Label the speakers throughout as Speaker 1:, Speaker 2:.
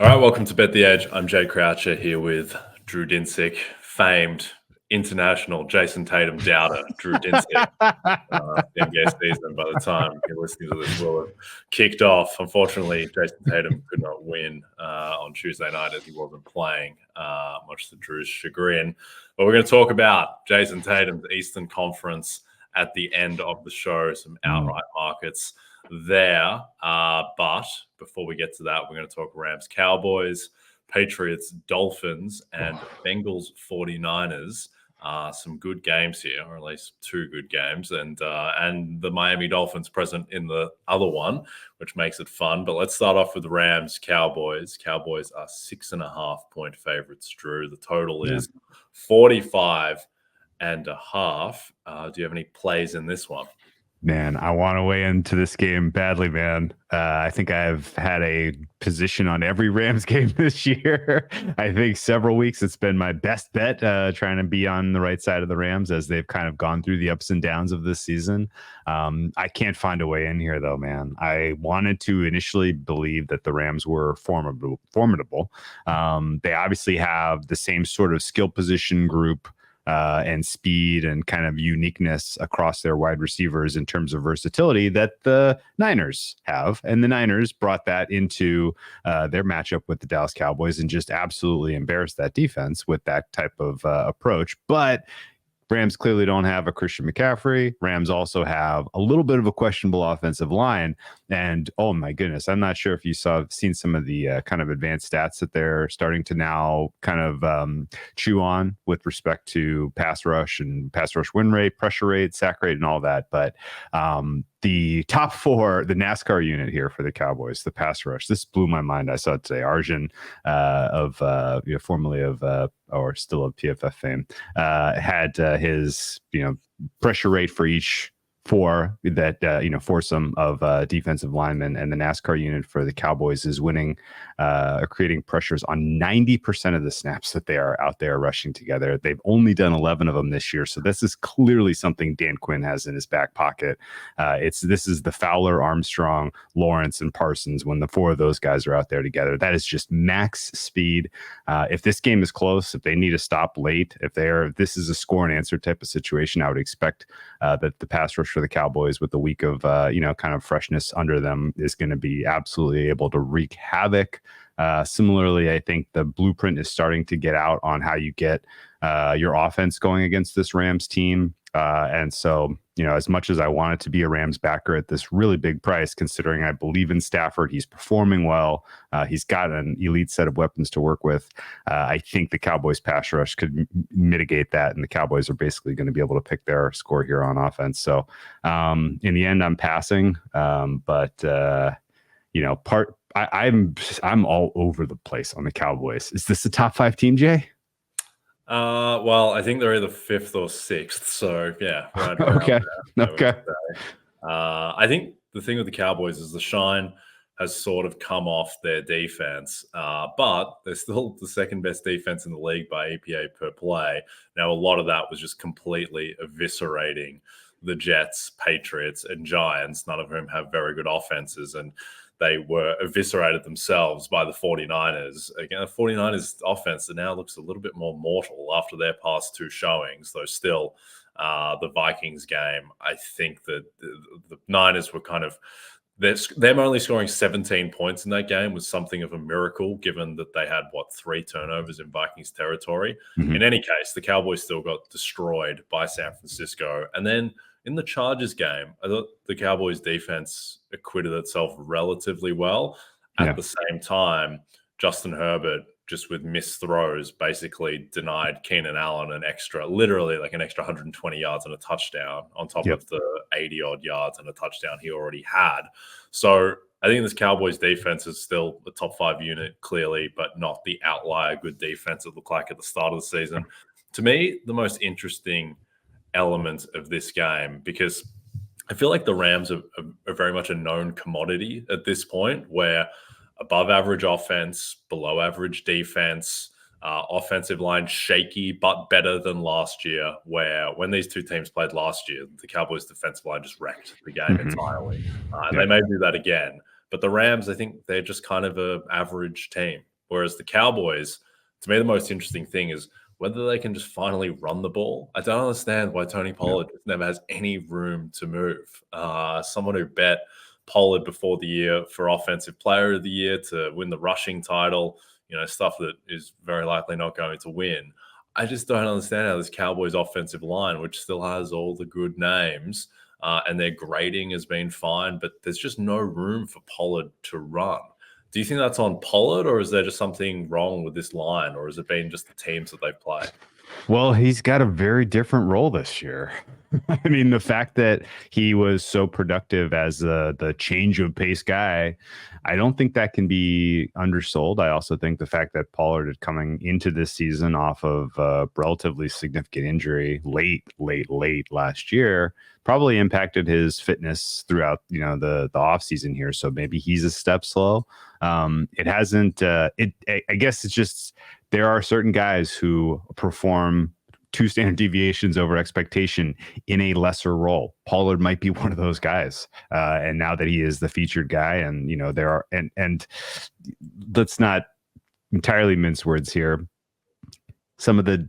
Speaker 1: All right, welcome to Bet the Edge. I'm Jay Croucher here with Drew Dinsick, famed international Jason Tatum doubter, Drew Dinsick. The NBA season, by the time you're listening to this, will have kicked off. Unfortunately, Jason Tatum could not win on Tuesday night as he wasn't playing, much to Drew's chagrin. But we're going to talk about Jason Tatum's Eastern Conference at the end of the show, some outright markets there. But before we get to that, we're going to talk Rams-Cowboys, Patriots-Dolphins, and Bengals-49ers. Some good games here, or at least two good games, and the Miami Dolphins present in the other one, which makes it fun. But let's start off with the Rams-Cowboys. Cowboys are 6.5-point favorites, Drew. The total is 45.5. Do you have any plays in this one?
Speaker 2: Man, I want to weigh into this game badly, man. I think I've had a position on every Rams game this year. I think several weeks it's been my best bet, trying to be on the right side of the Rams as they've kind of gone through the ups and downs of this season. I can't find a way in here, though, man. I wanted to initially believe that the Rams were formidable. They obviously have the same sort of skill position group and speed and kind of uniqueness across their wide receivers in terms of versatility that the Niners have. And the Niners brought that into their matchup with the Dallas Cowboys and just absolutely embarrassed that defense with that type of approach. But Rams clearly don't have a Christian McCaffrey. Rams also have a little bit of a questionable offensive line. And oh my goodness, I'm not sure if you seen some of the kind of advanced stats that they're starting to now kind of chew on with respect to pass rush and pass rush win rate, pressure rate, sack rate, and all that. But the top four, the NASCAR unit here for the Cowboys, the pass rush. This blew my mind. I saw it today. Arjun formerly of or still of PFF fame, had his pressure rate for each four that foursome of defensive linemen, and the NASCAR unit for the Cowboys is winning, creating pressures on 90% of the snaps that they are out there rushing together. They've only done 11 of them this year, so this is clearly something Dan Quinn has in his back pocket. This is the Fowler, Armstrong, Lawrence, and Parsons. When the four of those guys are out there together, that is just max speed. If this game is close, if they need to stop late, if this is a score and answer type of situation, I would expect that the pass rush for the Cowboys with the week of kind of freshness under them is going to be absolutely able to wreak havoc. Similarly, I think the blueprint is starting to get out on how you get your offense going against this Rams team. And so, as much as I wanted to be a Rams backer at this really big price, considering I believe in Stafford, he's performing well. He's got an elite set of weapons to work with. I think the Cowboys pass rush could mitigate that, and the Cowboys are basically going to be able to pick their score here on offense. So in the end, I'm passing. I'm all over the place on the Cowboys. Is this a top 5 team, Jay?
Speaker 1: Well, I think they're either 5th or 6th. So yeah, right.
Speaker 2: Okay.
Speaker 1: I think the thing with the Cowboys is the shine has sort of come off their defense, but they're still the second best defense in the league by EPA per play. Now, a lot of that was just completely eviscerating the Jets, Patriots, and Giants, none of whom have very good offenses, and they were eviscerated themselves by the 49ers. Again, the 49ers offense that now looks a little bit more mortal after their past two showings, though still the Vikings game, I think that the Niners were kind of, them only scoring 17 points in that game was something of a miracle, given that they had, 3 turnovers in Vikings territory. Mm-hmm. In any case, the Cowboys still got destroyed by San Francisco. And then in the Chargers game, I thought the Cowboys defense acquitted itself relatively well. At the same time, Justin Herbert, just with missed throws, basically denied Keenan Allen an extra 120 yards and a touchdown on top of the 80-odd yards and a touchdown he already had. So I think this Cowboys defense is still a top 5 unit, clearly, but not the outlier good defense it looked like at the start of the season. To me, the most interesting element of this game, because I feel like the Rams are very much a known commodity at this point, where above average offense, below average defense, offensive line shaky but better than last year, where when these two teams played last year, the Cowboys defensive line just wrecked the game entirely. They may do that again, But the Rams, I think they're just kind of an average team. Whereas the Cowboys, to me, the most interesting thing is whether they can just finally run the ball. I don't understand why Tony Pollard never has any room to move. Someone who bet Pollard before the year for Offensive Player of the Year to win the rushing title, stuff that is very likely not going to win. I just don't understand how this Cowboys offensive line, which still has all the good names, and their grading has been fine, but there's just no room for Pollard to run. Do you think that's on Pollard, or is there just something wrong with this line, or has it been just the teams that they've played?
Speaker 2: Well, he's got a very different role this year. I mean, the fact that he was so productive as the change of pace guy, I don't think that can be undersold. I also think the fact that Pollard is coming into this season off of a relatively significant injury late last year probably impacted his fitness throughout, the offseason here. So maybe he's a step slow. It hasn't, I guess it's just, there are certain guys who perform 2 standard deviations over expectation in a lesser role. Pollard might be one of those guys. And now that he is the featured guy, and, there are, and let's not entirely mince words here. Some of the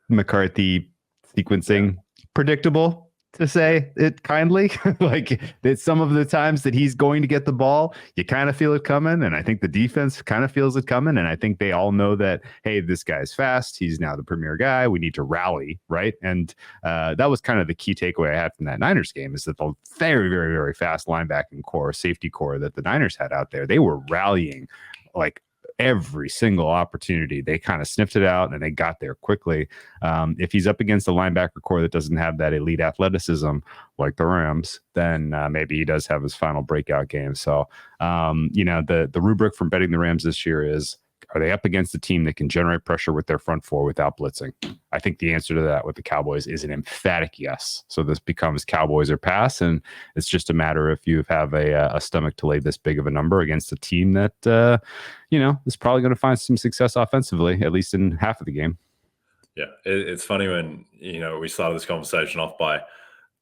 Speaker 2: McCarthy sequencing, predictable, to say it kindly. Like, that some of the times that he's going to get the ball, you kind of feel it coming, and I think the defense kind of feels it coming, and I think they all know that, hey, this guy's fast, he's now the premier guy, we need to rally, right? And that was kind of the key takeaway I had from that Niners game, is that the very, very, very fast linebacking core, safety core that the Niners had out there, they were rallying like every single opportunity. They kind of sniffed it out and they got there quickly. If he's up against a linebacker core that doesn't have that elite athleticism like the Rams, then maybe he does have his final breakout game. So, the rubric from betting the Rams this year is, are they up against a team that can generate pressure with their front four without blitzing? I think the answer to that with the Cowboys is an emphatic yes. So this becomes Cowboys or pass, and it's just a matter if you have a stomach to lay this big of a number against a team that, is probably going to find some success offensively, at least in half of the game.
Speaker 1: Yeah, it's funny when, we started this conversation off by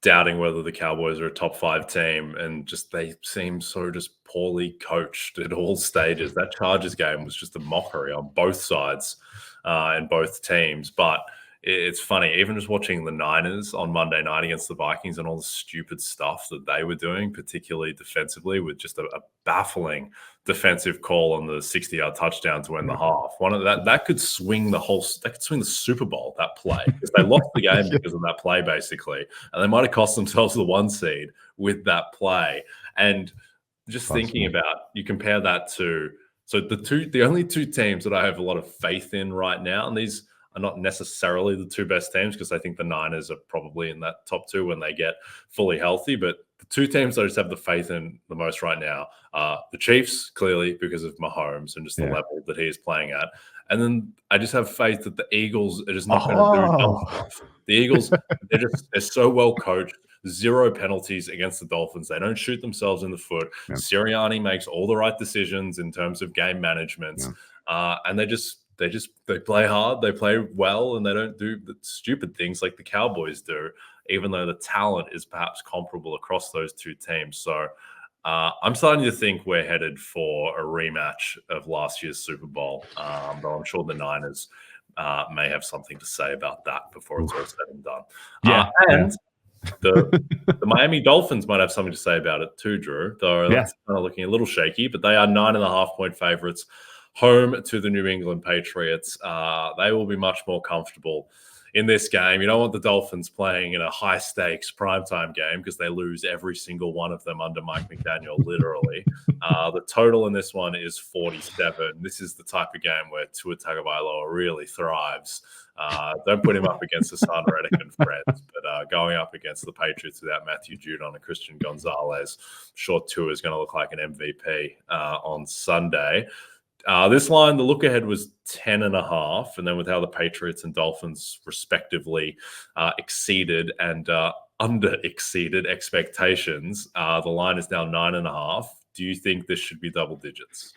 Speaker 1: doubting whether the Cowboys are a top 5 team, and just they seem so just poorly coached at all stages. That Chargers game was just a mockery on both sides and both teams. But it's funny, even just watching the Niners on Monday night against the Vikings and all the stupid stuff that they were doing, particularly defensively, with just a baffling defensive call on the 60-yard touchdown to end the half. One of that could swing the Super Bowl, that play, because they lost the game because of that play, basically, and they might have cost themselves the 1 seed with that play. And just thinking about, you compare that to, so the only 2 teams that I have a lot of faith in right now, and these are not necessarily the 2 best teams, because I think the Niners are probably in that top 2 when they get fully healthy. But the 2 teams I just have the faith in the most right now are the Chiefs, clearly because of Mahomes and just the level that he is playing at. And then I just have faith that the Eagles are just not going to do dumb stuff. The Eagles, they're so well coached. 0 penalties against the Dolphins. They don't shoot themselves in the foot. Yeah. Sirianni makes all the right decisions in terms of game management. Yeah. And they play hard, they play well, and they don't do the stupid things like the Cowboys do, even though the talent is perhaps comparable across those 2 teams. So I'm starting to think we're headed for a rematch of last year's Super Bowl, though I'm sure the Niners may have something to say about that before it's all said and done. The Miami Dolphins might have something to say about it too, Drew, though that's kind of looking a little shaky, but they are 9.5-point favorites home to the New England Patriots. They will be much more comfortable in this game. You don't want the Dolphins playing in a high-stakes primetime game, because they lose every single one of them under Mike McDaniel, literally. The total in this one is 47. This is the type of game where Tua Tagovailoa really thrives. Don't put him up against Hassan Reddick and friends, but going up against the Patriots without Matthew Judon and Christian Gonzalez, sure Tua is going to look like an MVP on Sunday. This line, the look ahead was 10.5, and then with how the Patriots and Dolphins respectively exceeded and under exceeded expectations, the line is now 9.5. Do you think this should be double digits?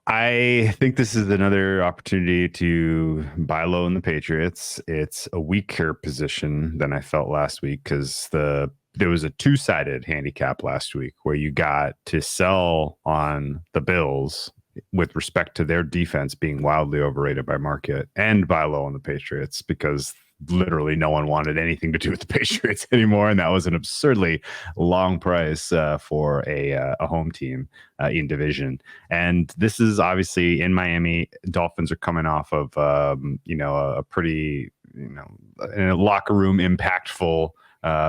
Speaker 2: I think this is another opportunity to buy low in the Patriots. It's a weaker position than I felt last week, because the there was a two-sided handicap last week where you got to sell on the Bills with respect to their defense being wildly overrated by market, and buy low on the Patriots because literally no one wanted anything to do with the Patriots anymore, and that was an absurdly long price for a home team in division. And this is obviously in Miami. Dolphins are coming off of a pretty in a locker room impactful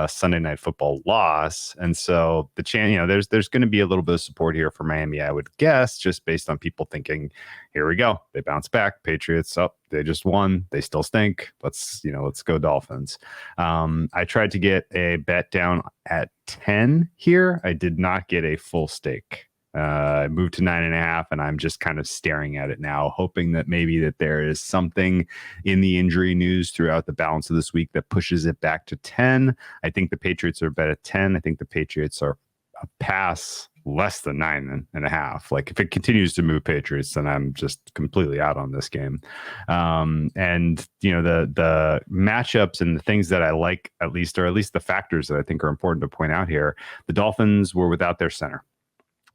Speaker 2: Sunday Night Football loss, and so the there's going to be a little bit of support here for Miami, I would guess, just based on people thinking, here we go, they bounce back. Patriots, they just won, they still stink. Let's go Dolphins. I tried to get a bet down at 10 here. I did not get a full stake. I moved to 9.5, and I'm just kind of staring at it now, hoping that maybe that there is something in the injury news throughout the balance of this week that pushes it back to 10. I think the Patriots are bet at 10. I think the Patriots are a pass less than 9.5. Like, if it continues to move Patriots, then I'm just completely out on this game. And the matchups and the things that I like, at least the factors that I think are important to point out here. The Dolphins were without their center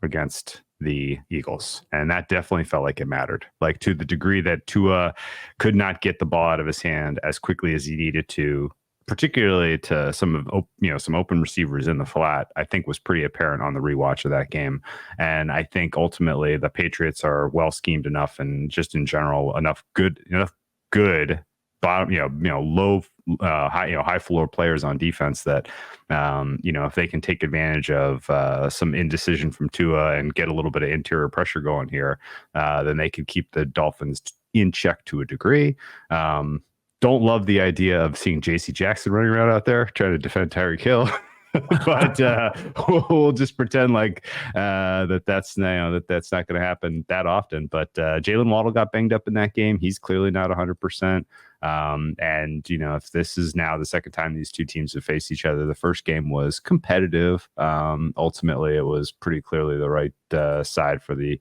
Speaker 2: against the Eagles, and that definitely felt like it mattered, like to the degree that Tua could not get the ball out of his hand as quickly as he needed to, particularly to some open receivers in the flat. I think was pretty apparent on the rewatch of that game. And I think ultimately the Patriots are well schemed enough, and just in general enough good bottom, low, high floor players on defense that, if they can take advantage of some indecision from Tua and get a little bit of interior pressure going here, then they can keep the Dolphins in check to a degree. Don't love the idea of seeing J.C. Jackson running around out there trying to defend Tyreek Hill. But we'll just pretend like that's not going to happen that often. But Jalen Waddle got banged up in that game. He's clearly not 100%. And if this is now the second time these two teams have faced each other, the first game was competitive. Ultimately, it was pretty clearly the right side for the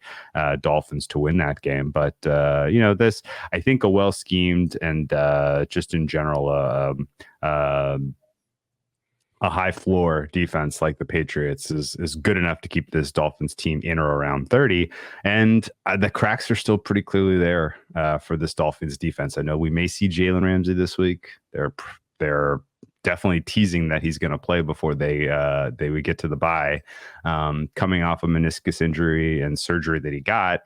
Speaker 2: Dolphins to win that game. But this, I think, a well schemed and just in general a high floor defense like the Patriots is good enough to keep this Dolphins team in or around 30. And the cracks are still pretty clearly there for this Dolphins defense. I know we may see Jalen Ramsey this week. They're definitely teasing that he's going to play before they would get to the bye. Coming off a meniscus injury and surgery that he got,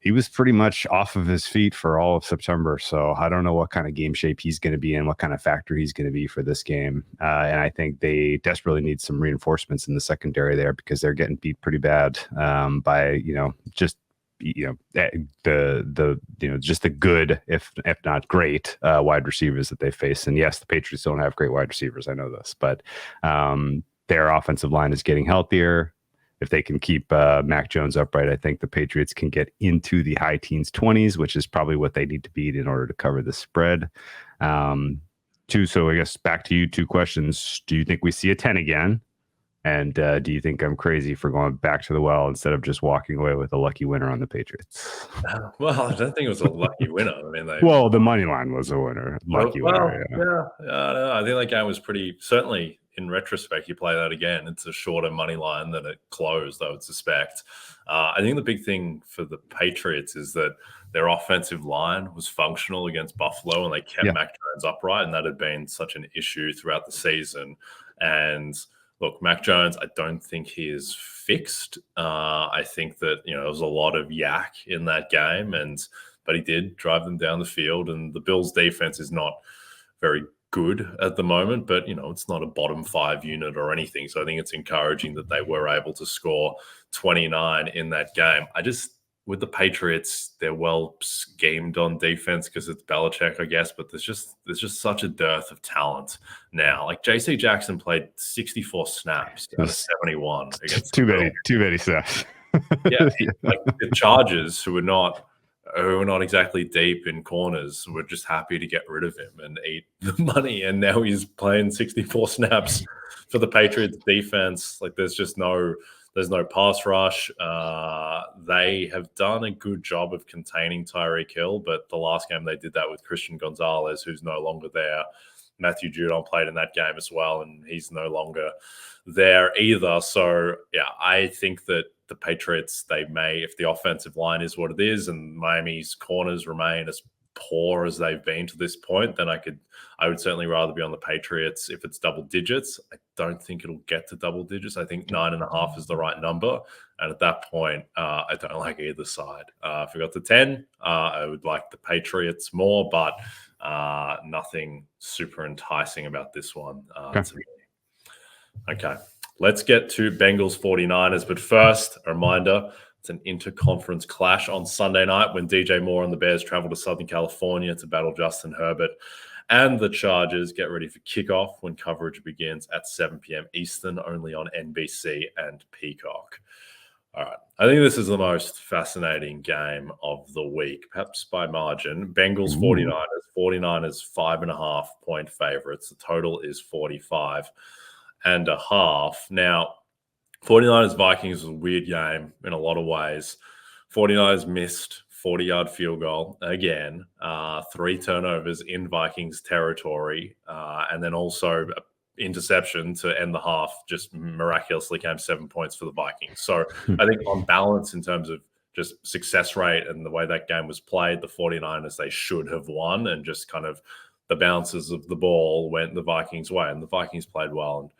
Speaker 2: he was pretty much off of his feet for all of September. So I don't know what kind of game shape he's going to be in, what kind of factor he's going to be for this game. And I think they desperately need some reinforcements in the secondary there, because they're getting beat pretty bad by, just the good, if not great, wide receivers that they face. And yes, the Patriots don't have great wide receivers. I know this, but their offensive line is getting healthier. If they can keep Mac Jones upright, I think the Patriots can get into the high teens, 20s, which is probably what they need to beat in order to cover the spread. So I guess back to you, two questions. Do you think we see a 10 again? And do you think I'm crazy for going back to the well instead of just walking away with a lucky winner on the Patriots?
Speaker 1: Well, I don't think it was a lucky winner. I mean,
Speaker 2: the money line was a winner. Winner.
Speaker 1: Yeah. I think that game was pretty, certainly in retrospect, you play that again, it's a shorter money line than it closed, I would suspect. I think the big thing for the Patriots is that their offensive line was functional against Buffalo, and they kept Mac Jones upright, and that had been such an issue throughout the season. And look, Mac Jones, I don't think he is fixed. I think that, there was a lot of yak in that game, but he did drive them down the field, and the Bills' defense is not very good at the moment, but it's not a bottom 5 unit or anything. So I think it's encouraging that they were able to score 29 in that game. With the Patriots, they're well schemed on defense because it's Belichick, I guess, but there's just such a dearth of talent now. Like, J.C. Jackson played 64 snaps out of 71 against
Speaker 2: too many snaps.
Speaker 1: Like the Chargers, who are not exactly deep in corners, were just happy to get rid of him and eat the money. And now he's playing 64 snaps for the Patriots defense. Like, there's no pass rush. They have done a good job of containing Tyreek Hill, but the last game they did that with Christian Gonzalez, who's no longer there. Matthew Judon played in that game as well, and he's no longer there either. So, yeah, I think that the Patriots, they may, if the offensive line is what it is and Miami's corners remain as poor as they've been to this point, then I would certainly rather be on the Patriots if it's double digits. I don't think it'll get to double digits. I think 9.5 is the right number. And at that point, I don't like either side. If we got to 10, I would like the Patriots more, but nothing super enticing about this one. Okay, let's get to Bengals-49ers. But first, a reminder, it's an interconference clash on Sunday night when DJ Moore and the Bears travel to Southern California to battle Justin Herbert and the Chargers. Get ready for kickoff when coverage begins at 7 p.m. Eastern, only on NBC and Peacock. All right. I think this is the most fascinating game of the week, perhaps by margin. Bengals-49ers. 49ers 5.5-point favorites. The total is 45.5. Now, 49ers-Vikings was a weird game in a lot of ways. 49ers missed 40-yard field goal again, 3 turnovers in Vikings territory, and then also interception to end the half just miraculously came 7 points for the Vikings. So I think on balance, in terms of just success rate and the way that game was played, the 49ers, they should have won, and just kind of the bounces of the ball went the Vikings' way, and the Vikings played well and,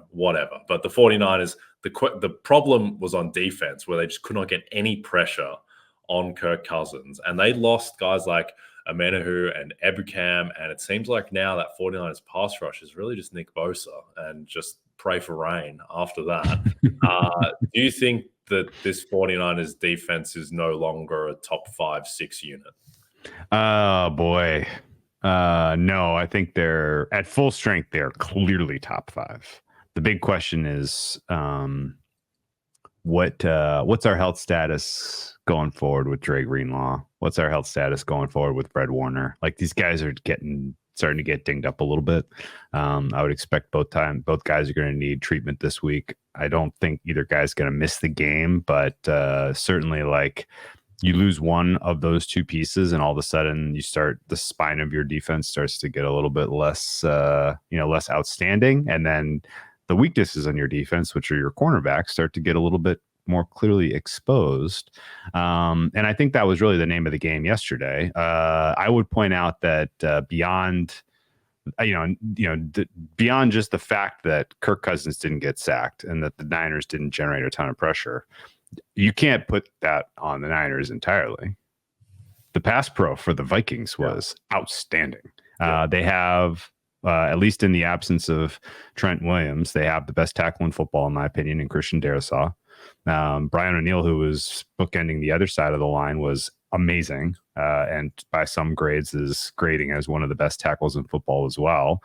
Speaker 1: whatever. But the 49ers, the problem was on defense, where they just could not get any pressure on Kirk Cousins. And they lost guys like Amenahu and Ebukam, and it seems like now that 49ers pass rush is really just Nick Bosa, and just pray for rain after that. Do you think that this 49ers defense is no longer a top 5-6 unit?
Speaker 2: Oh, boy. No, I think they're at full strength. They're clearly top 5. The big question is, what's our health status going forward with Dre Greenlaw? What's our health status going forward with Fred Warner? Like, these guys are starting to get dinged up a little bit. I would expect both guys are going to need treatment this week. I don't think either guy's going to miss the game, but certainly, like, you lose one of those two pieces, and all of a sudden the spine of your defense starts to get a little bit less, less outstanding. And then the weaknesses on your defense, which are your cornerbacks, start to get a little bit more clearly exposed. And I think that was really the name of the game yesterday. I would point out that beyond just the fact that Kirk Cousins didn't get sacked and that the Niners didn't generate a ton of pressure, you can't put that on the Niners entirely. The pass pro for the Vikings was outstanding. They have, at least in the absence of Trent Williams, they have the best tackle in football, in my opinion, in Christian Darrisaw. Brian O'Neill, who was bookending the other side of the line, was amazing, and by some grades is grading as one of the best tackles in football as well.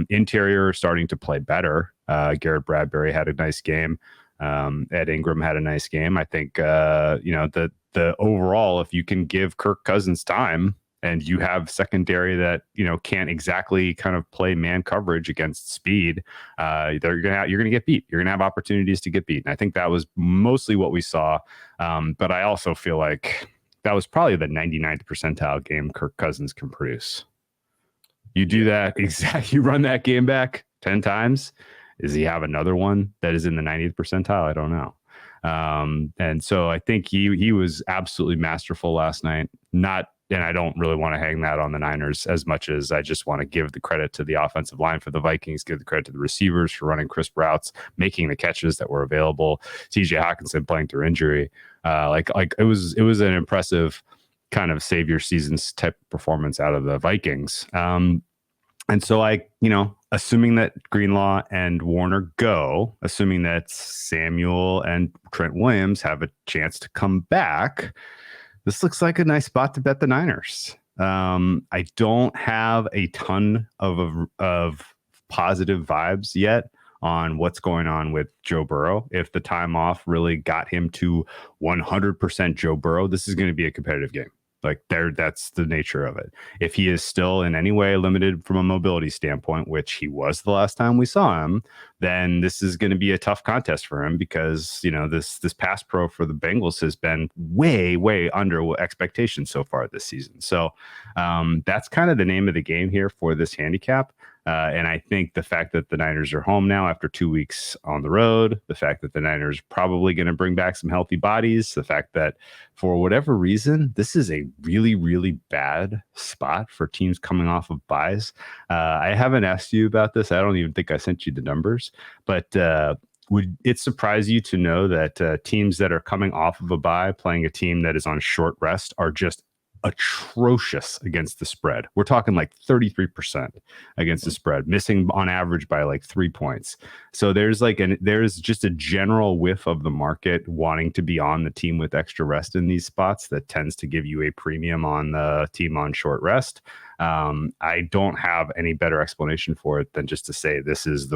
Speaker 2: Interior starting to play better. Garrett Bradbury had a nice game. Ed Ingram had a nice game. I think, the overall, if you can give Kirk Cousins time and you have secondary that, can't exactly kind of play man coverage against speed, you're going to get beat. You're going to have opportunities to get beat. And I think that was mostly what we saw. But I also feel like that was probably the 99th percentile game Kirk Cousins can produce. You do that you run that game back 10 times. Does he have another one that is in the 90th percentile? I don't know. And so I think he was absolutely masterful last night. And I don't really want to hang that on the Niners as much as I just want to give the credit to the offensive line for the Vikings, give the credit to the receivers for running crisp routes, making the catches that were available. TJ Hawkinson playing through injury. It was an impressive kind of save your seasons type performance out of the Vikings. And so assuming that Greenlaw and Warner go, assuming that Samuel and Trent Williams have a chance to come back, this looks like a nice spot to bet the Niners. I don't have a ton of positive vibes yet on what's going on with Joe Burrow. If the time off really got him to 100% Joe Burrow, this is going to be a competitive game. Like that's the nature of it. If he is still in any way limited from a mobility standpoint, which he was the last time we saw him, then this is going to be a tough contest for him because, this pass pro for the Bengals has been way under expectations so far this season. So that's kind of the name of the game here for this handicap. And I think the fact that the Niners are home now after 2 weeks on the road, the fact that the Niners are probably going to bring back some healthy bodies, the fact that for whatever reason, this is a really, really bad spot for teams coming off of buys. I haven't asked you about this. I don't even think I sent you the numbers, but would it surprise you to know that teams that are coming off of a bye playing a team that is on short rest are just atrocious against the spread? We're talking like 33% against the spread, missing on average by like 3 points. So there's just a general whiff of the market wanting to be on the team with extra rest in these spots that tends to give you a premium on the team on short rest. I don't have any better explanation for it than just to say this is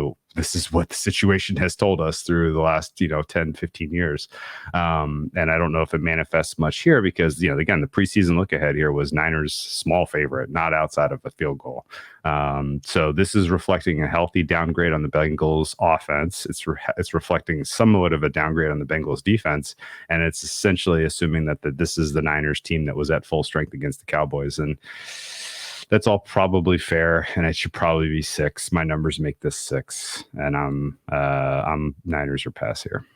Speaker 2: what the situation has told us through the last 10, 15 years. And I don't know if it manifests much here because again, the preseason look ahead here was Niners small favorite, not outside of a field goal. So this is reflecting a healthy downgrade on the Bengals offense. It's reflecting somewhat of a downgrade on the Bengals defense, and it's essentially assuming that this is the Niners team that was at full strength against the Cowboys. And that's all probably fair, and it should probably be 6. My numbers make this 6, and I'm Niners or pass here.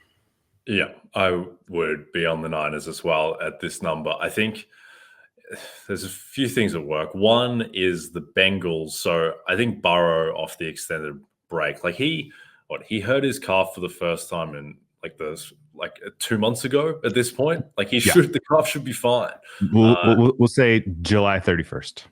Speaker 1: Yeah, I would be on the Niners as well at this number. I think there's a few things at work. One is the Bengals. So I think Burrow off the extended break, like he hurt his calf for the first time in like 2 months ago at this point. Like the calf should be fine.
Speaker 2: We'll say July 31st.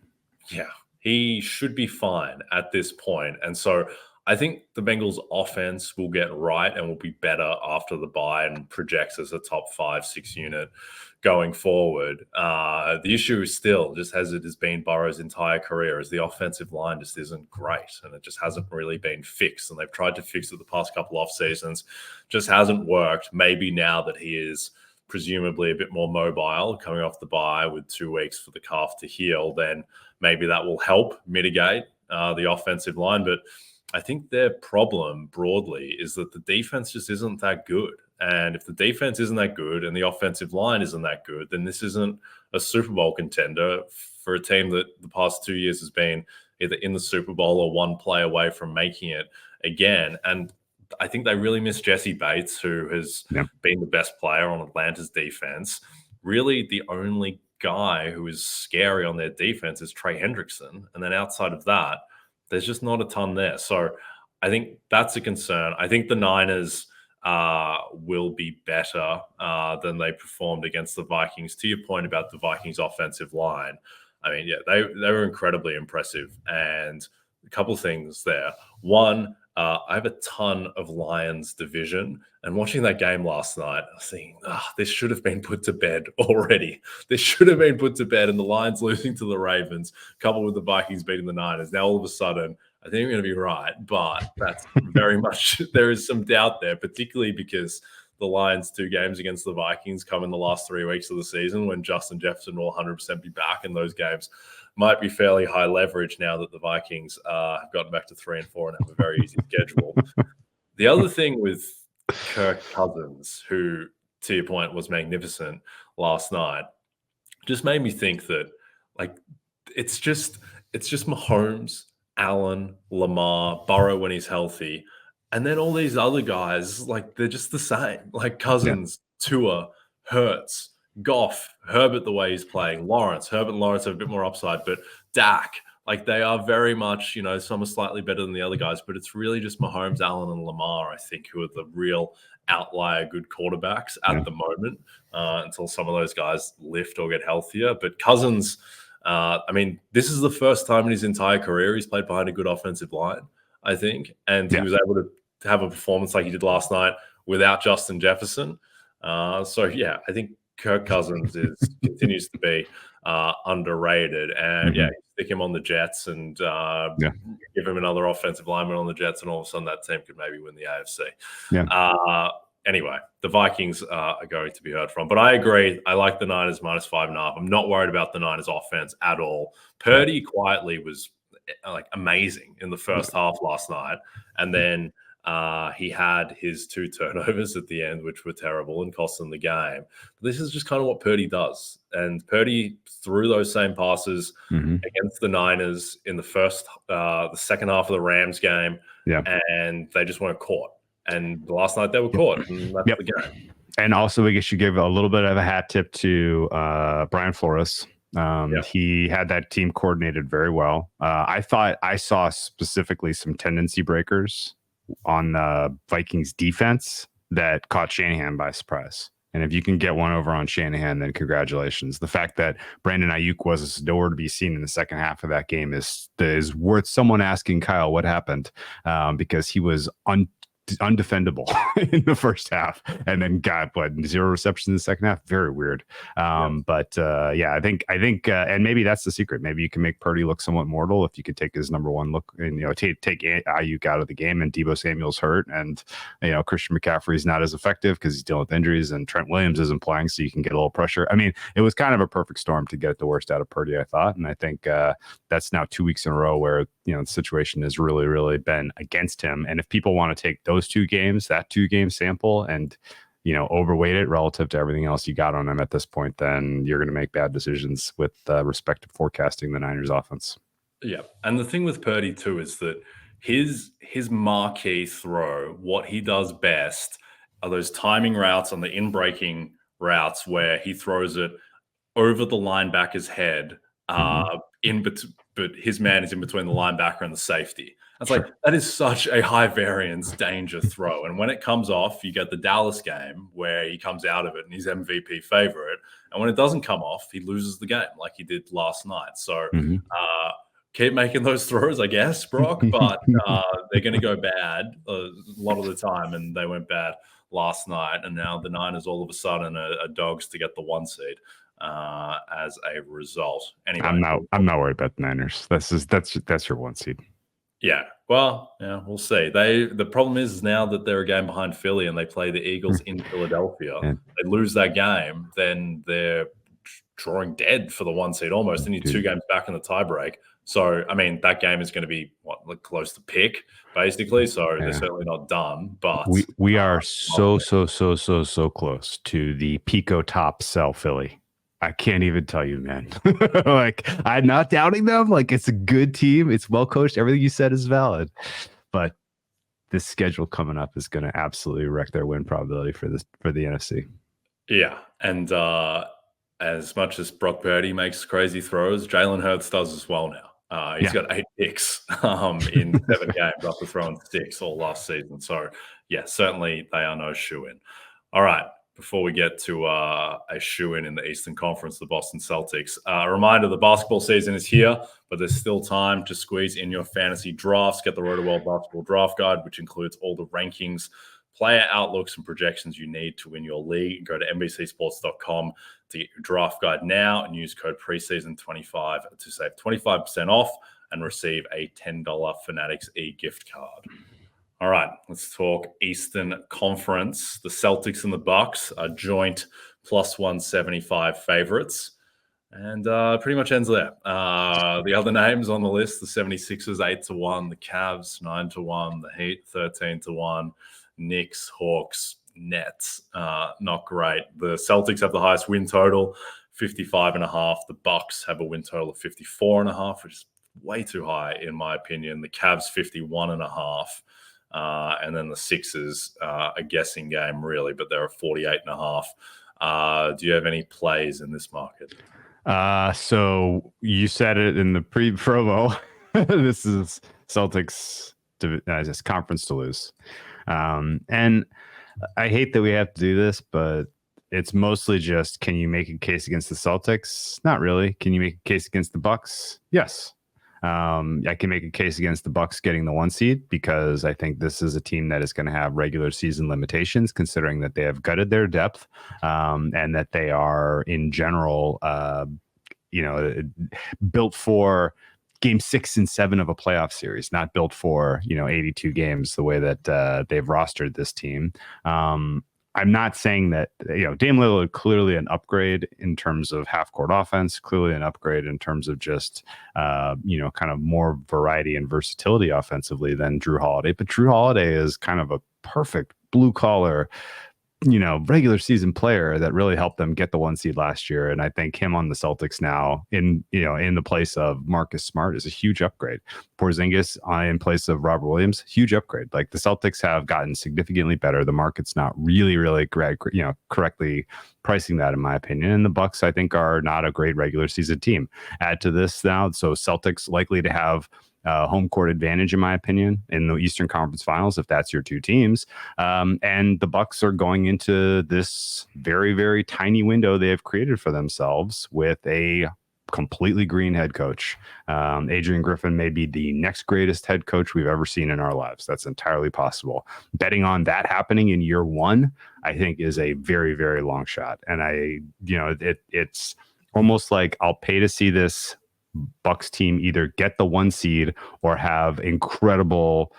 Speaker 1: Yeah, he should be fine at this point. And so I think the Bengals offense will get right and will be better after the bye and projects as a top 5-6 unit going forward. The issue is still, just as it has been Burrow's entire career, is the offensive line just isn't great and it just hasn't really been fixed. And they've tried to fix it the past couple off seasons, just hasn't worked. Maybe now that he is presumably a bit more mobile coming off the bye with 2 weeks for the calf to heal, then maybe that will help mitigate the offensive line. But I think their problem broadly is that the defense just isn't that good. And if the defense isn't that good and the offensive line isn't that good, then this isn't a Super Bowl contender for a team that the past 2 years has been either in the Super Bowl or one play away from making it again. And I think they really miss Jesse Bates, who has been the best player on Atlanta's defense. Really, the only guy who is scary on their defense is Trey Hendrickson. And then outside of that, there's just not a ton there. So I think that's a concern. I think the Niners will be better than they performed against the Vikings. To your point about the Vikings offensive line, I mean, they were incredibly impressive. And a couple of things there. One, I have a ton of Lions division, and watching that game last night, I was thinking, this should have been put to bed already. This should have been put to bed, and the Lions losing to the Ravens, coupled with the Vikings beating the Niners. Now, all of a sudden, I think I'm going to be right, but that's very much, there is some doubt there, particularly because the Lions' 2 games against the Vikings come in the last 3 weeks of the season when Justin Jefferson will 100% be back, and those games might be fairly high leverage now that the Vikings have gotten back to 3-4 and have a very easy schedule. The other thing with Kirk Cousins, who, to your point, was magnificent last night, just made me think that, like, it's just Mahomes, Allen, Lamar, Burrow when he's healthy, and then all these other guys, like, they're just the same. Like Cousins, Tua, Hurts, Goff, Herbert, the way he's playing, Lawrence. Herbert and Lawrence have a bit more upside, but Dak, like, they are very much, some are slightly better than the other guys, but it's really just Mahomes, Allen, and Lamar, I think, who are the real outlier good quarterbacks at the moment until some of those guys lift or get healthier. But Cousins, I mean, this is the first time in his entire career he's played behind a good offensive line, I think, and he was able to have a performance like he did last night without Justin Jefferson. I think Kirk Cousins continues to be underrated, and stick him on the Jets and give him another offensive lineman on the Jets, and all of a sudden that team could maybe win the AFC. anyway, the Vikings are going to be heard from. But I agree. I like the Niners minus 5.5. I'm not worried about the Niners offense at all. Purdy quietly was like amazing in the first half last night. And then he had his 2 turnovers at the end, which were terrible and cost them the game. But this is just kind of what Purdy does. And Purdy threw those same passes against the Niners in the second half of the Rams game.
Speaker 2: Yeah.
Speaker 1: And they just weren't caught. And last night they were caught. And that's the game.
Speaker 2: And also, I guess you give a little bit of a hat tip to Brian Flores. He had that team coordinated very well. I thought I saw specifically some tendency breakers on the Vikings defense that caught Shanahan by surprise. And if you can get one over on Shanahan, then congratulations. The fact that Brandon Ayuk was nowhere to be seen in the second half of that game is worth someone asking Kyle what happened, because he was undefendable in the first half and then got 0 receptions in the second half. Very weird. But I think and maybe that's the secret. Maybe you can make Purdy look somewhat mortal if you could take his number one look and take Ayuk out of the game, and Deebo Samuel's hurt, and Christian McCaffrey's not as effective because he's dealing with injuries, and Trent Williams isn't playing, so you can get a little pressure. I mean, it was kind of a perfect storm to get the worst out of Purdy, I thought, and I think that's now 2 weeks in a row where the situation has really, really been against him. And if people want to take those 2 games, that 2-game sample, and overweight it relative to everything else you got on him at this point, then you're going to make bad decisions with respect to forecasting the Niners offense.
Speaker 1: Yeah. And the thing with Purdy too is that his marquee throw, what he does best are those timing routes on the in-breaking routes where he throws it over the linebacker's head, but his man is in between the linebacker and the safety. It's like, that is such a high variance danger throw. And when it comes off, you get the Dallas game where he comes out of it and he's MVP favorite. And when it doesn't come off, he loses the game like he did last night. So keep making those throws, I guess, Brock, but they're going to go bad a lot of the time. And they went bad last night. And now the Niners all of a sudden are dogs to get the 1 seed. As a result. Anyway,
Speaker 2: I'm not worried about the Niners. That's your 1 seed.
Speaker 1: Yeah. Well, we'll see. The problem is now that they're a game behind Philly and they play the Eagles in Philadelphia. They lose that game, then they're drawing dead for the 1 seed almost. They need 2 games back in the tiebreak. So, I mean, that game is going to be close to pick, basically. So they're certainly not done. But
Speaker 2: we are so close to the Pico top sell Philly. I can't even tell you, man. I'm not doubting them. It's a good team. It's well coached. Everything you said is valid. But this schedule coming up is going to absolutely wreck their win probability for the NFC. Yeah.
Speaker 1: And as much as Brock Purdy makes crazy throws, Jalen Hurts does as well now. He's got 8 picks in 7 games after throwing 6 all last season. So, yeah, certainly they are no shoe-in. All right. Before we get to a shoe-in in the Eastern Conference, the Boston Celtics. A reminder, the basketball season is here, but there's still time to squeeze in your fantasy drafts. Get the RotoWorld Basketball Draft Guide, which includes all the rankings, player outlooks, and projections you need to win your league. Go to NBCSports.com to get your draft guide now and use code preseason25 to save 25% off and receive a $10 Fanatics e-gift card. All right, let's talk Eastern Conference. The Celtics and the Bucks are joint plus 175 favorites. And pretty much ends there. The other names on the list, the 76ers 8-1, the Cavs 9-1, the Heat 13-1, Knicks, Hawks, Nets. Not great. The Celtics have the highest win total, 55.5. The Bucks have a win total of 54.5, which is way too high in my opinion. The Cavs 51.5. And then the Sixers, a guessing game, really, but they're 48.5. Do you have any plays in this market?
Speaker 2: So you said it in the pre-promo. This is Celtics just conference to lose. And I hate that we have to do this, but it's mostly just, can you make a case against the Celtics? Not really. Can you make a case against the Bucks? Yes. I can make a case against the Bucks getting the 1 seed because I think this is a team that is going to have regular season limitations, considering that they have gutted their depth and that they are in general, built for game 6 and 7 of a playoff series, not built for 82 games the way that they've rostered this team. I'm not saying that, Dame Lillard clearly an upgrade in terms of half court offense, clearly an upgrade in terms of just, kind of more variety and versatility offensively than Drew Holiday. But Drew Holiday is kind of a perfect blue collar, regular season player that really helped them get the 1 seed last year. And I think him on the Celtics now in the place of Marcus Smart is a huge upgrade. Porzingis in place of Robert Williams, huge upgrade. Like the Celtics have gotten significantly better. The market's not really correctly pricing that, in my opinion. And the Bucks, I think, are not a great regular season team. Add to this now, so Celtics likely to have home court advantage, in my opinion, in the Eastern Conference Finals, if that's your two teams. And the Bucks are going into this very, very tiny window they have created for themselves with a completely green head coach. Adrian Griffin may be the next greatest head coach we've ever seen in our lives. That's entirely possible. Betting on that happening in year one, I think, is a very, very long shot. And it's almost like I'll pay to see this Bucks team either get the 1 seed or have incredible,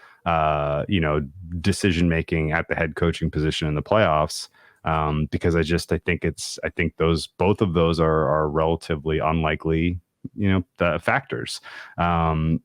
Speaker 2: decision making at the head coaching position in the playoffs. Because I think both of those are relatively unlikely, the factors. The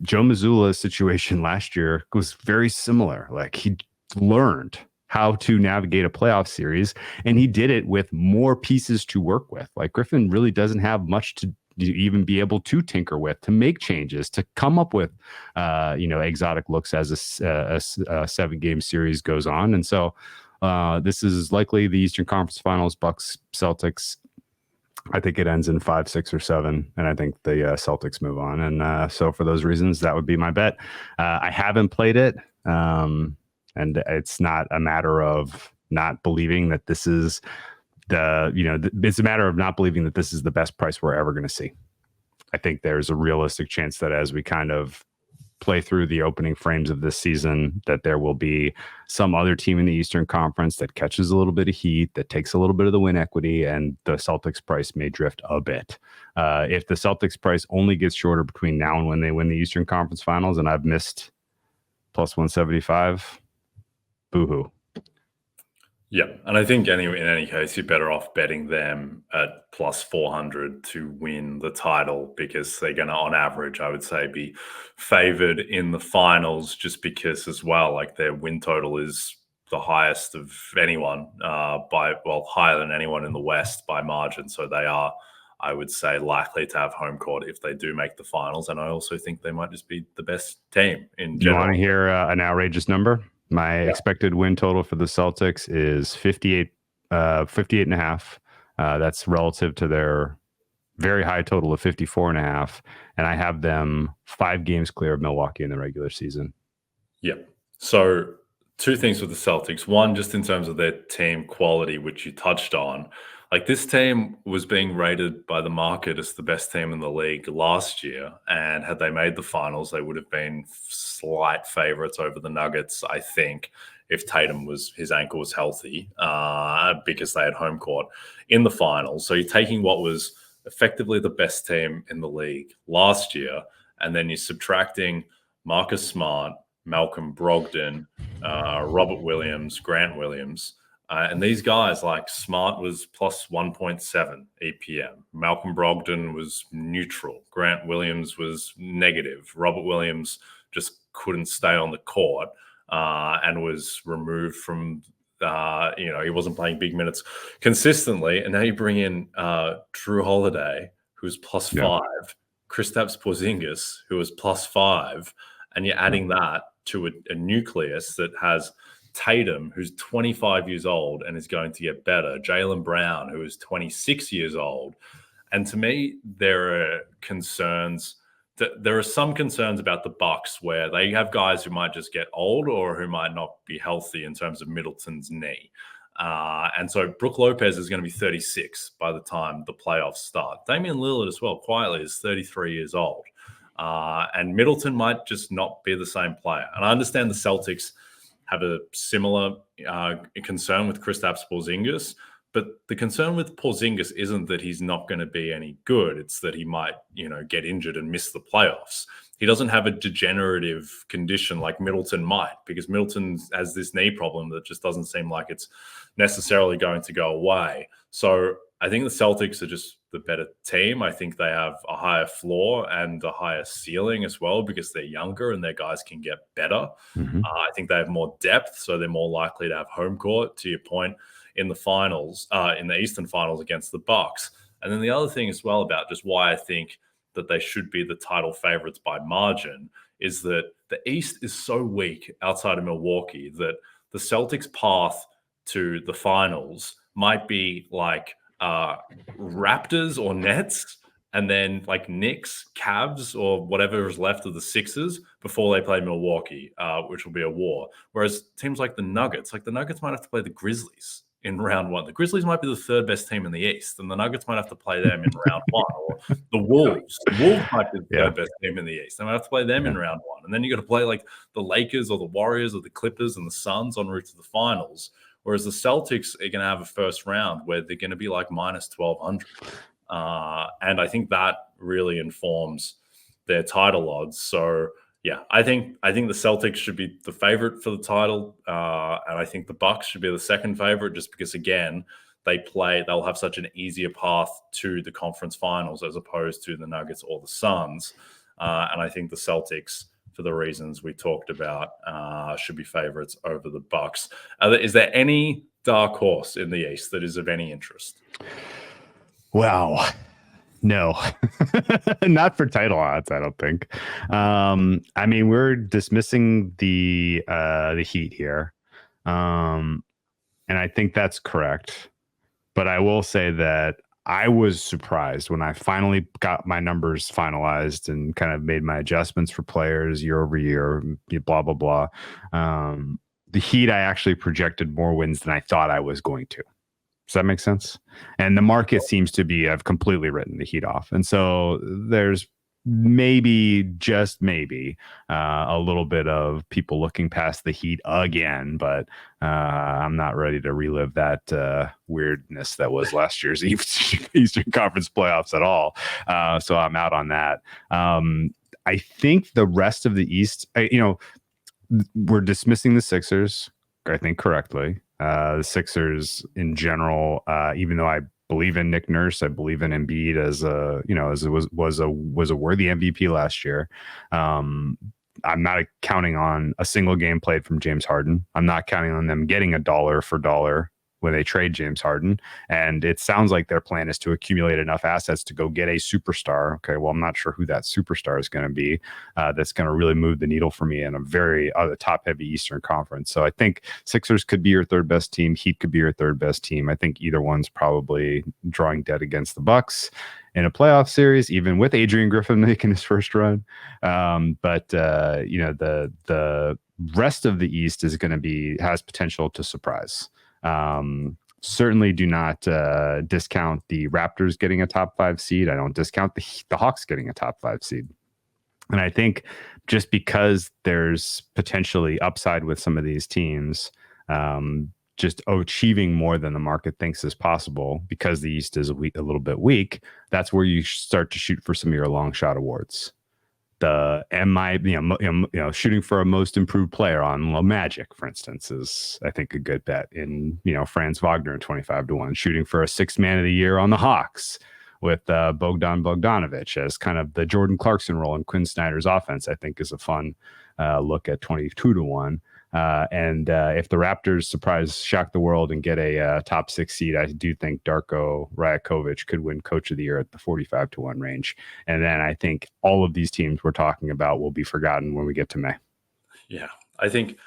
Speaker 2: Joe Mazzulla situation last year was very similar. Like he learned how to navigate a playoff series, and he did it with more pieces to work with. Like Griffin really doesn't have much to even be able to tinker with, to make changes, to come up with, exotic looks as a 7-game series goes on. And so this is likely the Eastern Conference Finals, Bucks, Celtics. I think it ends in 5, 6, or 7, and I think the Celtics move on. And so for those reasons, that would be my bet. I haven't played it. And it's not a matter of not believing that this is it's a matter of not believing that this is the best price we're ever going to see. I think there's a realistic chance that as we kind of play through the opening frames of this season, that there will be some other team in the Eastern Conference that catches a little bit of heat, that takes a little bit of the win equity, and the Celtics price may drift a bit. If the Celtics price only gets shorter between now and when they win the Eastern Conference Finals, and I've missed plus 175, boo-hoo.
Speaker 1: Yeah, and I think in any case, you're better off betting them at plus 400 to win the title, because they're going to, on average, I would say, be favored in the finals, just because as well, like their win total is the highest of anyone higher than anyone in the West by margin. So they are, I would say, likely to have home court if they do make the finals. And I also think they might just be the best team in general.
Speaker 2: You want to hear an outrageous number? My expected win total for the Celtics is 58 and a half. That's relative to their very high total of 54 and a half. And I have them 5 games clear of Milwaukee in the regular season.
Speaker 1: Yeah. So 2 things with the Celtics. One, just in terms of their team quality, which you touched on. Like this team was being rated by the market as the best team in the league last year. And had they made the finals, they would have been slight favorites over the Nuggets, I think, if his ankle was healthy, because they had home court in the finals. So you're taking what was effectively the best team in the league last year, and then you're subtracting Marcus Smart, Malcolm Brogdon, Robert Williams, Grant Williams. And these guys, like Smart was plus 1.7 EPM. Malcolm Brogdon was neutral. Grant Williams was negative. Robert Williams just couldn't stay on the court and was removed from, he wasn't playing big minutes consistently. And now you bring in Drew Holiday, who's plus 5, Kristaps Porzingis, who was plus 5, and you're adding that to a nucleus that has Tatum, who's 25 years old and is going to get better, Jaylen Brown, who is 26 years old. And to me, there are some concerns about the Bucks where they have guys who might just get old or who might not be healthy in terms of Middleton's knee. And so Brook Lopez is going to be 36 by the time the playoffs start. Damian Lillard as well, quietly, is 33 years old. And Middleton might just not be the same player. And I understand the Celtics have a similar concern with Kristaps Porzingis, but the concern with Porzingis isn't that he's not going to be any good. It's that he might, get injured and miss the playoffs. he doesn't have a degenerative condition like Middleton might, because Middleton has this knee problem that just doesn't seem like it's necessarily going to go away. So I think the Celtics are just the better team. I think they have a higher floor and a higher ceiling as well, because they're younger and their guys can get better. I think they have more depth, so they're more likely to have home court, to your point, in the finals, in the Eastern finals against the Bucks. And then the other thing as well about just why I think that they should be the title favorites by margin is that the East is so weak outside of Milwaukee that the Celtics' path to the finals might be like Raptors or Nets, and then like Knicks, Cavs, or whatever is left of the Sixers before they play Milwaukee, which will be a war. Whereas teams like the Nuggets might have to play the Grizzlies in round one. The Grizzlies might be the third best team in the East, and the Nuggets might have to play them in round one. Or the Wolves might be the third best team in the East. They might have to play them in round one. And then you got to play like the Lakers or the Warriors or the Clippers and the Suns en route to the finals. Whereas the Celtics are going to have a first round where they're going to be like minus 1,200. And I think that really informs their title odds. So yeah, I think the Celtics should be the favorite for the title, and I think the Bucks should be the second favorite, just because again they'll have such an easier path to the conference finals as opposed to the Nuggets or the Suns, and I think the Celtics, for the reasons we talked about, should be favorites over the Bucks. Is there any dark horse in the East that is of any interest?
Speaker 2: Wow. No, not for title odds, I don't think. I mean, we're dismissing the Heat here. And I think that's correct. But I will say that I was surprised when I finally got my numbers finalized and kind of made my adjustments for players year over year, blah, blah, blah. The Heat, I actually projected more wins than I thought I was going to. Does that make sense? And the market seems to have completely written the Heat off. And so there's maybe, just maybe, a little bit of people looking past the Heat again, but I'm not ready to relive that weirdness that was last year's Eastern Conference playoffs at all. So I'm out on that. I think the rest of the East, we're dismissing the Sixers, I think, correctly. The Sixers in general, even though I believe in Nick Nurse, I believe in Embiid as was a worthy MVP last year. I'm not counting on a single game played from James Harden. I'm not counting on them getting a dollar for dollar when they trade James Harden. And it sounds like their plan is to accumulate enough assets to go get a superstar. Okay, well, I'm not sure who that superstar is going to be that's going to really move the needle for me in a very top-heavy Eastern Conference. So I think Sixers could be your third best team. Heat could be your third best team. I think either one's probably drawing dead against the Bucks in a playoff series, even with Adrian Griffin making his first run. But the rest of the East is going to has potential to surprise. Certainly do not discount the Raptors getting a top 5 seed. I don't discount the Hawks getting a top 5 seed. And I think just because there's potentially upside with some of these teams, just achieving more than the market thinks is possible because the East is a little bit weak, that's where you start to shoot for some of your long shot awards. The shooting for a most improved player on Magic, for instance, is I think a good bet. In Franz Wagner 25-1, shooting for a sixth man of the year on the Hawks with Bogdan Bogdanovic as kind of the Jordan Clarkson role in Quinn Snyder's offense, I think is a fun look at 22-1. And if the Raptors shock the world and get a top 6 seed, I do think Darko Rajakovic could win Coach of the Year at the 45-1 range. And then I think all of these teams we're talking about will be forgotten when we get to May.
Speaker 1: Yeah, I think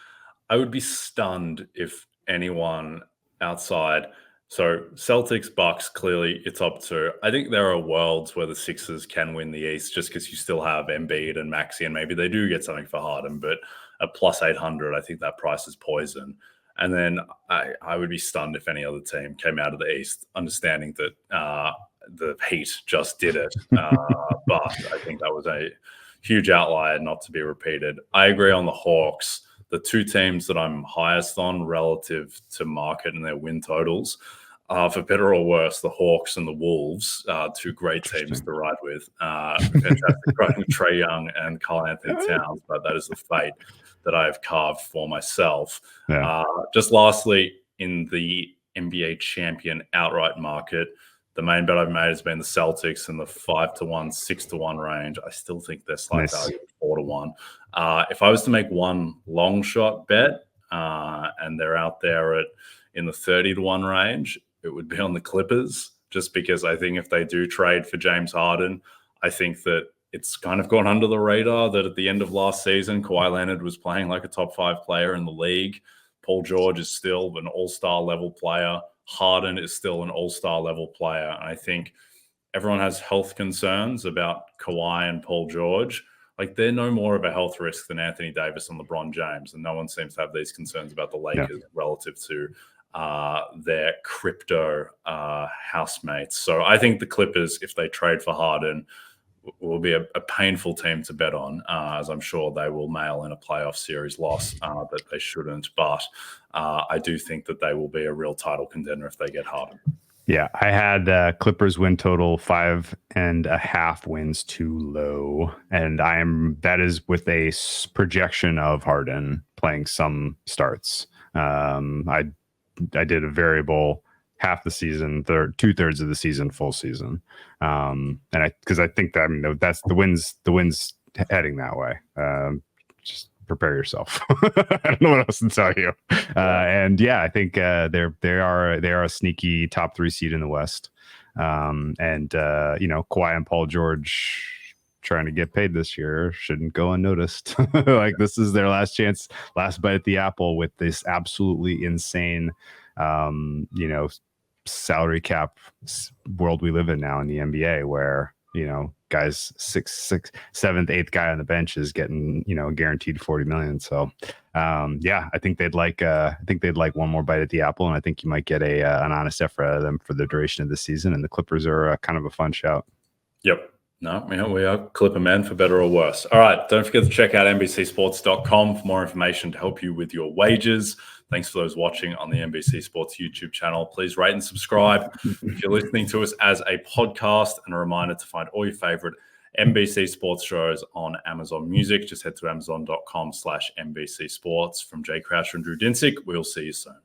Speaker 1: I would be stunned if anyone outside. So Celtics, Bucks, clearly it's up to. I think there are worlds where the Sixers can win the East just because you still have Embiid and Maxey, and maybe they do get something for Harden, but at plus 800, I think that price is poison. And then I would be stunned if any other team came out of the East, understanding that the Heat just did it. But I think that was a huge outlier not to be repeated. I agree on the Hawks. The two teams that I'm highest on relative to market and their win totals For better or worse, the Hawks and the Wolves, two great teams to ride with. Fantastic riding Trae Young and Karl Anthony Towns, but that is the fate that I have carved for myself.
Speaker 2: Yeah.
Speaker 1: Just lastly, in the NBA champion outright market, the main bet I've made has been the Celtics in the 5-1, 6-1 range. I still think they're slight value at 4-1. If I was to make one long shot bet, and they're out there in the 30-1 range, it would be on the Clippers, just because I think if they do trade for James Harden, I think that it's kind of gone under the radar that at the end of last season, Kawhi Leonard was playing like a top 5 player in the league. Paul George is still an all-star level player. Harden is still an all-star level player. And I think everyone has health concerns about Kawhi and Paul George. Like, they're no more of a health risk than Anthony Davis and LeBron James. And no one seems to have these concerns about the Lakers relative to their crypto housemates. So I think the Clippers, if they trade for Harden, will be a painful team to bet on, as I'm sure they will mail in a playoff series loss that they shouldn't. But I do think that they will be a real title contender if they get Harden.
Speaker 2: Yeah, I had Clippers win total 5.5 wins too low, and that is with a projection of Harden playing some starts. I did a variable half the season, 2/3 of the season, full season, and because I think that that's the wins heading that way. Just prepare yourself. I don't know what else to tell you. And yeah, I think they are a sneaky top 3 seed in the West. Kawhi and Paul George trying to get paid this year shouldn't go unnoticed. Like, this is their last chance, last bite at the apple with this absolutely insane, salary cap world we live in now in the NBA, where guys 6th, 7th, 8th guy on the bench is getting guaranteed $40 million. So I think they'd like one more bite at the apple, and I think you might get an honest effort out of them for the duration of the season. And the Clippers are kind of a fun shout.
Speaker 1: Yep. No, we are Clipper men for better or worse. All right. Don't forget to check out NBCsports.com for more information to help you with your wagers. Thanks for those watching on the NBC Sports YouTube channel. Please rate and subscribe if you're listening to us as a podcast. And a reminder to find all your favorite NBC Sports shows on Amazon Music. Just head to amazon.com/NBC Sports. From Jay Croucher and Drew Dinsick, we'll see you soon.